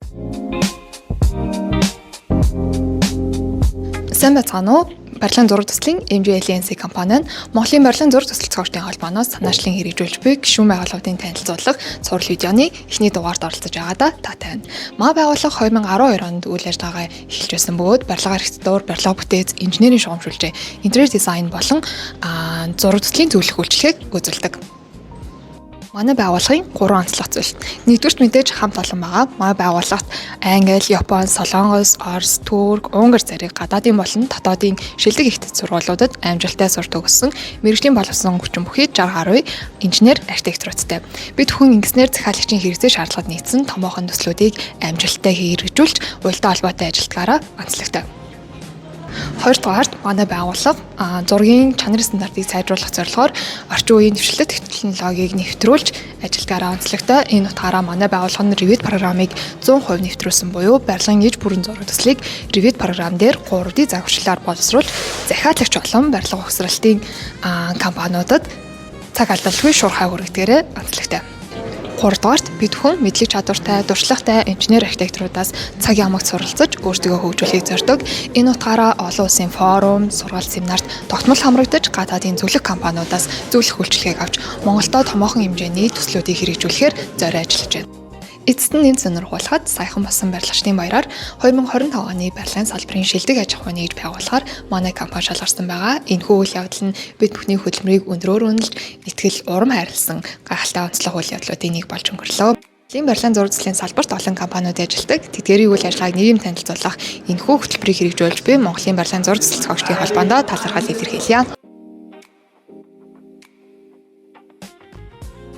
Сайн байцгаана уу? Барилгын зураг төслийн MJLNC компани нь Монголын барилгын зураг төсөл цогцлын холбооноос санаачлан хэрэгжүүлж буй гишүүн байгууллагын танилцуулга сурал видеоны эхний дугаард оролцож байгаадаа таатай байна. Маа байгууллага 2012 онд үйл ажиллагаагаа эхэлж байсан бөгөөд барилга архитектур, барилга бүтээц, инженерийн шугамшуулжээ, интерьер дизайн болон зураг төслийн зөвлөх үйлчлэгийг үзүүлдэг. Манай байгууллагын 3 онцлог зүйл. Нэгдүгürt мэдээж хамт олон байгаа. Манай байгууллагт Англи, Япон, Солонгос, Орос, Турк, Унгар зэрэг гадаадын болон дотоодын шилдэг их сургуулиудад амжилттай сурч төгссөн мэргэжлийн боловсон хүчин бүхий 60 гаруй инженер, архитекторуудтай. Бид бүхэн ингэснээр захиалагчийн хэрэгцээ шаардлагад нийцсэн томоохон төслүүдийг амжилттай хэрэгжүүлж, уялдаа холбоотой ажилтгаараа онцлогтой. Хоёрдугаарт манай байгууллага зургийн чанарын стандартыг сайжруулах зорилгоор орчин үеийн дэвшилтэт технологиг нэвтрүүлж ажилтгаараа онцлогтой. Энэ утгаараа манай байгууллага нь Revit программыг 100% нэвтрүүлсэн буюу барилгын иж бүрэн зураг төслийг Revit програм дээр 3D загварчлалаар боловсруулж захиалагч болон барилга угсралтын компаниудад цаг алдалгүй шуурхай хүргэдгээрээ онцлогтой. 3-дугаарт бид бүхэн мэдлэг чадвартай, туршлагатай инженер архитекторудаас цаг ямагт суралцаж өөрсдөө хөгжүүлэхийг зорддог. Энэ утгаараа олон улсын форум, сургаалт семинарт тогтмол хамрагдаж гадаадын зөвлөх компаниудаас зөвлөх үйлчилгээг авч Монголдо томоохон хэмжээний төслүүдийг хэрэгжүүлэхээр зорио ажиллаж байна. Эцэст нь энэ сонирхуулахад саяхан болсон барилгачдын баяраар 2025 оны барилгын салбарын шилдэг аж ахуйн нэгж байгуулахаар манай компани шалгарсан байгаа. Энэхүү үйл явдал нь бид бүхний хөдөлмөрийг өндрөөр үнэлж, итгэл, урам хайрлсан гайхалтай онцлог үйл явдлуудын нэг болж өнгөрлөө. Барилгын зураг төслийн салбарт олон компаниуд ажилладаг. Тэдгээрийн үйл ажиллагааг нийгэм танилцуулах энэхүү хөтөлбөрийг хэрэгжүүлж буй Монголын барилгын зураг төсөл цогцлын холбоонд талархал илэрхийлье.